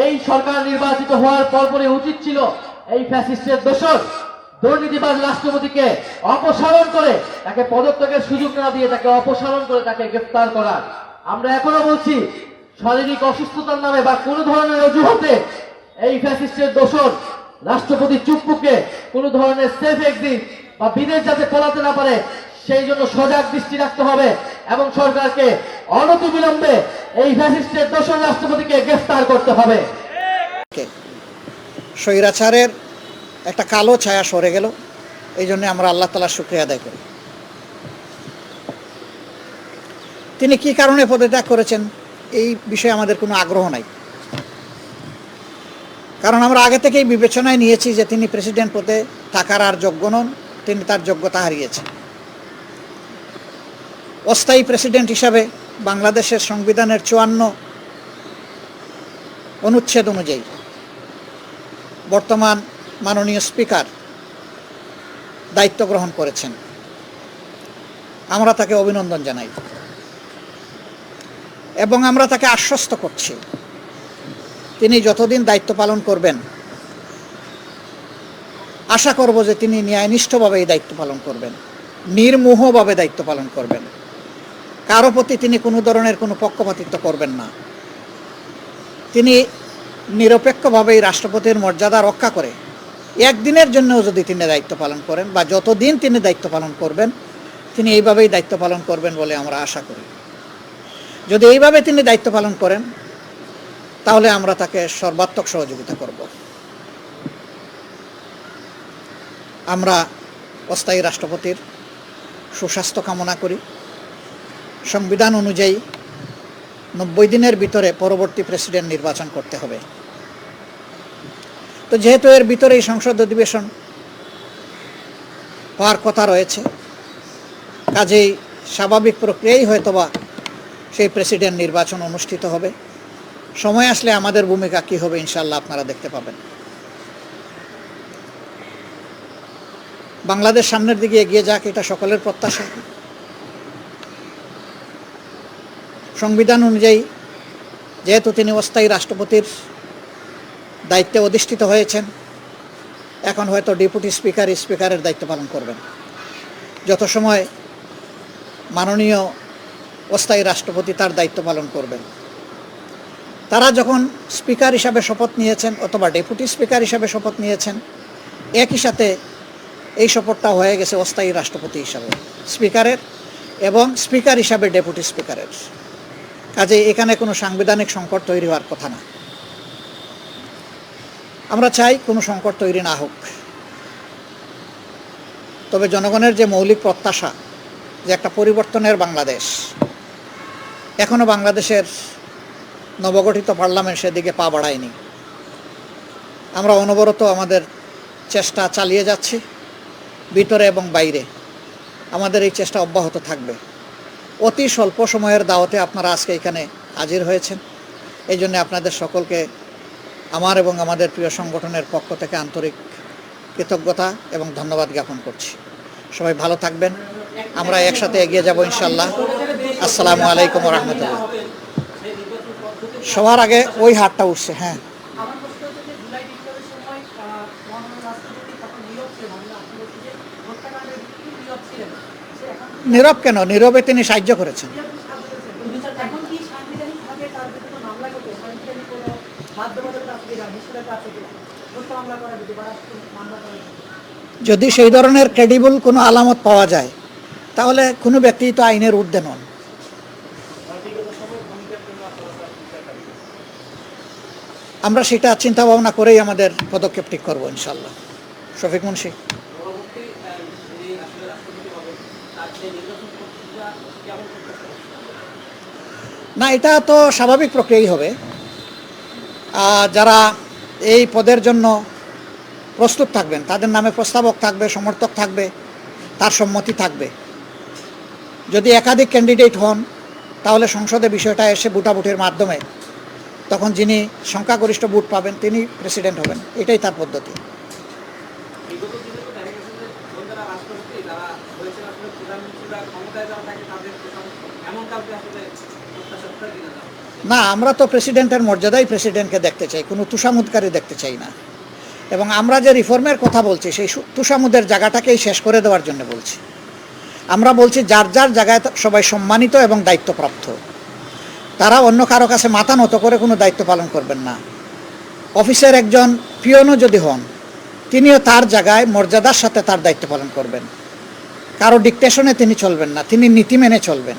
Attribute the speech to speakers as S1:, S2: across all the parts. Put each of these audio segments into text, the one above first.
S1: এই সরকার নির্বাচিত হওয়ার পরপরই উচিত ছিল এই ফ্যাসিস্টের দোসর দুর্নীতিবাজ রাষ্ট্রপতিকে অপসারণ করে তাকে পদত্যাগের সুযোগ না দিয়ে তাকে অপসারণ করে তাকে গ্রেফতার করার। আমরা এখনো বলছি, শারীরিক অসুস্থতার নামে বা কোনো ধরনের অজুহাতে এই ফ্যাসিস্টের দোসর রাষ্ট্রপতি চুপ্পুকে কোনো ধরনের সেফ এক্সিট বা বিদেশ যাতে পলাতে না পারে সেই জন্য সজাগ দৃষ্টি রাখতে হবে এবং সরকারকে অনতিবিলম্বে এই ফ্যাসিস্টের দোসর রাষ্ট্রপতিকে গ্রেফতার করতে হবে।
S2: স্বৈরাচারের একটা কালো ছায়া সরে গেল, এই জন্য আমরা আল্লাহ তাআলার শুকরিয়া আদায় করি। তিনি কি কারণে পদত্যাগ করেছেন এই বিষয়ে আমাদের কোনো আগ্রহ নাই, কারণ আমরা আগে থেকেই বিবেচনায় নিয়েছি যে তিনি প্রেসিডেন্ট পদে থাকার আর যোগ্য নন, তিনি তার যোগ্যতা হারিয়েছেন। অস্থায়ী প্রেসিডেন্ট হিসাবে বাংলাদেশের সংবিধানের ৫৪ অনুচ্ছেদ অনুযায়ী বর্তমান মাননীয় স্পিকার দায়িত্ব গ্রহণ করেছেন। আমরা তাকে অভিনন্দন জানাই এবং আমরা তাকে আশ্বস্ত করছি তিনি যতদিন দায়িত্ব পালন করবেন, আশা করব যে তিনি ন্যায়নিষ্ঠভাবে এই দায়িত্ব পালন করবেন, নির্মোহভাবে দায়িত্ব পালন করবেন, কারো প্রতি তিনি কোনো ধরনের কোনো পক্ষপাতিত্ব করবেন না। তিনি নিরপেক্ষভাবে এই রাষ্ট্রপতির মর্যাদা রক্ষা করে একদিনের জন্যও যদি তিনি দায়িত্ব পালন করেন বা যতদিন তিনি দায়িত্ব পালন করবেন, তিনি এইভাবেই দায়িত্ব পালন করবেন বলে আমরা আশা করি। যদি এইভাবে তিনি দায়িত্ব পালন করেন তাহলে আমরা তাকে সর্বাত্মক সহযোগিতা করব। আমরা অস্থায়ী রাষ্ট্রপতির সুস্বাস্থ্য কামনা করি। সংবিধান অনুযায়ী ৯০ দিনের ভিতরে পরবর্তী প্রেসিডেন্ট নির্বাচন করতে হবে। তো যেহেতু এর ভিতরেই সংসদ অধিবেশন হওয়ার কথা রয়েছে, কাজেই স্বাভাবিক প্রক্রিয়াই হয়তোবা সেই প্রেসিডেন্ট নির্বাচন অনুষ্ঠিত হবে। সময় আসলে আমাদের ভূমিকা কী হবে ইনশাআল্লাহ আপনারা দেখতে পাবেন। বাংলাদেশ সামনের দিকে এগিয়ে যাক, এটা সকলের প্রত্যাশা। সংবিধান অনুযায়ী যেহেতু তিনি অস্থায়ী রাষ্ট্রপতির দায়িত্বে অধিষ্ঠিত হয়েছেন, এখন হয়তো ডেপুটি স্পিকারের দায়িত্ব পালন করবেন। যত সময় মাননীয় অস্থায়ী রাষ্ট্রপতি তার দায়িত্ব পালন করবেন, তারা যখন স্পিকার হিসাবে শপথ নিয়েছেন অথবা ডেপুটি স্পিকার হিসাবে শপথ নিয়েছেন, একই সাথে এই শপথটা হয়ে গেছে অস্থায়ী রাষ্ট্রপতি হিসাবে স্পিকারের এবং স্পিকার হিসাবে ডেপুটি স্পিকারের। কাজে এখানে কোনো সাংবিধানিক সংকট তৈরি হওয়ার কথা না। আমরা চাই কোনো সংকট তৈরি না হোক, তবে জনগণের যে মৌলিক প্রত্যাশা যে একটা পরিবর্তনের বাংলাদেশ, এখনও বাংলাদেশের নবগঠিত পার্লামেন্ট সেদিকে পা বাড়ায়নি। আমরা অনবরত আমাদের চেষ্টা চালিয়ে যাচ্ছি, ভিতরে এবং বাইরে আমাদের এই চেষ্টা অব্যাহত থাকবে। অতি স্বল্প সময়ের দাওয়াতে আপনারা আজকে এখানে হাজির হয়েছেন, এই জন্য আপনাদের সকলকে আমার এবং আমাদের প্রিয় সংগঠনের পক্ষ থেকে আন্তরিক কৃতজ্ঞতা এবং ধন্যবাদ জ্ঞাপন করছি। সবাই ভালো থাকবেন, আমরা একসাথে এগিয়ে যাব ইনশাল্লাহ। আসসালামু আলাইকুম ওয়া রাহমাতুল্লাহ। সবার আগে ওই হাতটা উঠছে। হ্যাঁ, নীরব কেন? নীরবে তিনি সাহায্য করেছেন। যদি সেই ধরনের ক্রেডিবল কোনো আলামত পাওয়া যায় তাহলে কোনো ব্যক্তি তো আইনের ঊর্ধ্বে নন। আমরা সেটা চিন্তা ভাবনা করেই আমাদের পদক্ষেপ ঠিক করবো ইনশাল্লাহ। শফিক মুন্সি। না, এটা তো স্বাভাবিক প্রক্রিয়াই হবে। যারা এই পদের জন্য প্রস্তুত থাকবেন তাদের নামে প্রস্তাবক থাকবে, সমর্থক থাকবে, তার সম্মতি থাকবে। যদি একাধিক ক্যান্ডিডেট হন তাহলে সংসদে বিষয়টা এসে ভোটাভুটির মাধ্যমে তখন যিনি সংখ্যাগরিষ্ঠ ভোট পাবেন তিনি প্রেসিডেন্ট হবেন, এটাই তার পদ্ধতি। এমন কাউকে না, আমরা তো প্রেসিডেন্টের মর্যাদায় প্রেসিডেন্টকে দেখতে চাই, কোনো তুষামুদকারী দেখতে চাই না। এবং আমরা যে রিফর্মের কথা বলছি সেই তুষামুদের জায়গাটাকেই শেষ করে দেওয়ার জন্য বলছি। আমরা বলছি যার যার জায়গায় সবাই সম্মানিত এবং দায়িত্বপ্রাপ্ত, তারা অন্য কারো কাছে মাথা নত করে কোনো দায়িত্ব পালন করবেন না। অফিসের একজন পিয়নও যদি হন, তিনিও তার জায়গায় মর্যাদার সাথে তার দায়িত্ব পালন করবেন। কারো ডিকটেশনে তিনি চলবেন না, তিনি নীতি মেনে চলবেন।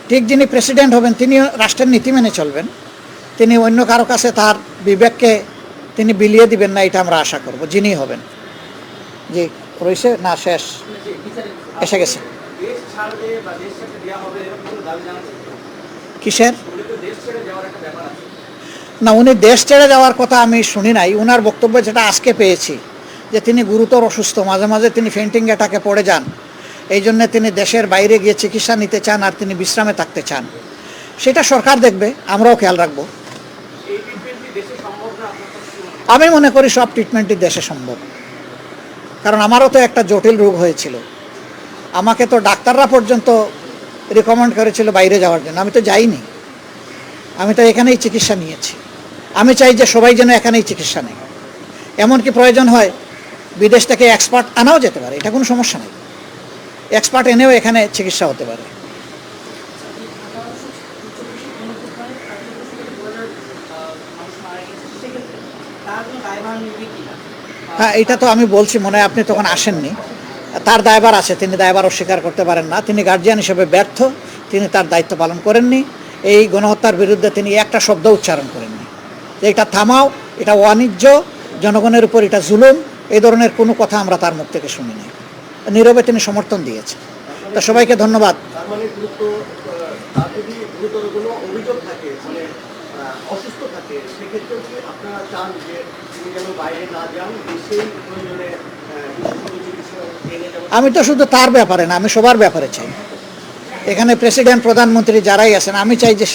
S2: ঠিক যিনি প্রেসিডেন্ট হবেন তিনিও রাষ্ট্রের নীতি মেনে চলবেন, তিনি অন্য কারো কাছে তার বিবেককে তিনি বিলিয়ে দিবেন না, এটা আমরা আশা করব যিনি হবেন। জি, রয়েছে না, শেষ এসে গেছে। কিসের না, উনি দেশ ছেড়ে যাওয়ার কথা আমি শুনি নাই। উনার বক্তব্য যেটা আজকে পেয়েছি যে তিনি গুরুতর অসুস্থ, মাঝে মাঝে তিনি ফেন্টিং অ্যাটাকে পড়ে যান, এই জন্য তিনি দেশের বাইরে গিয়ে চিকিৎসা নিতে চান আর তিনি বিশ্রামে থাকতে চান। সেটা সরকার দেখবে, আমরাও খেয়াল রাখবো। আমি মনে করি সব ট্রিটমেন্টই দেশে সম্ভব, কারণ আমারও তো একটা জটিল রোগ হয়েছিল। আমাকে তো ডাক্তাররা পর্যন্ত রিকমেন্ড করেছিল বাইরে যাওয়ার জন্য, আমি তো যাইনি, আমি তো এখানেই চিকিৎসা নিয়েছি। আমি চাই যে সবাই যেন এখানেই চিকিৎসা নেয়, এমনকি প্রয়োজন হয় বিদেশ থেকে এক্সপার্ট আনাও যেতে পারে, এটা কোনো সমস্যা নেই। এক্সপার্ট এনেও এখানে চিকিৎসা হতে পারে। হ্যাঁ, এটা তো আমি বলছি, মনে হয় আপনি তখন আসেননি। তার দায়ভার আছে, তিনি দায়ভার অস্বীকার করতে পারেন না। তিনি গার্জিয়ান হিসেবে ব্যর্থ, তিনি তার দায়িত্ব পালন করেননি। এই গণহত্যার বিরুদ্ধে তিনি একটা শব্দ উচ্চারণ করেননি যে এটা থামাও, এটা অবাণিজ্য, জনগণের উপর এটা জুলুম, এই ধরনের কোনো কথা আমরা তার মুখ থেকে শুনিনি। নীরবে তিনি সমর্থন দিয়েছেন। তো সবাইকে ধন্যবাদ। আমি তো শুধু তার ব্যাপারে না, আমি সবার ব্যাপারে চাই। এখানে প্রেসিডেন্ট, প্রধানমন্ত্রী যারাই আছেন, আমি চাই যে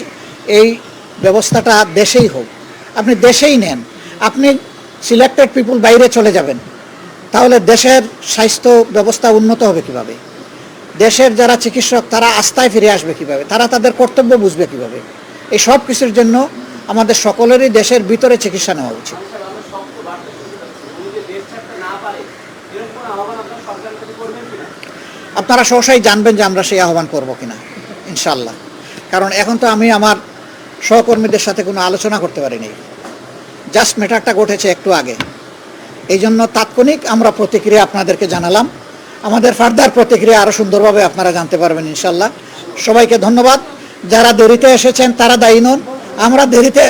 S2: এই ব্যবস্থাটা দেশেই হোক। আপনি দেশেই নেন, আপনি সিলেক্টেড পিপুল বাইরে চলে যাবেন, তাহলে দেশের স্বাস্থ্য ব্যবস্থা উন্নত হবে কিভাবে? দেশের যারা চিকিৎসক তারা আস্থায় ফিরে আসবে কিভাবে? তারা তাদের কর্তব্য বুঝবে কিভাবে? এই সব কিছুর জন্য আমাদের সকলেরই দেশের ভিতরে চিকিৎসা নেওয়া উচিত। আপনারা সহসাই জানবেন যে আমরা সেই আহ্বান করব কিনা, ইনশাল্লাহ। কারণ এখন তো আমি আমার সহকর্মীদের সাথে কোনো আলোচনা করতে পারিনি, জাস্ট ম্যাটারটা ঘটেছে একটু আগে। এই জন্য তাৎক্ষণিক আমরা প্রতিক্রিয়া আপনাদেরকে জানালাম। আমাদের ফার্দার প্রতিক্রিয়া আরও সুন্দরভাবে আপনারা জানতে পারবেন ইনশাল্লাহ। সবাইকে ধন্যবাদ। যারা দেরিতে এসেছেন তারা দায়ী নন, আমরা দেরিতে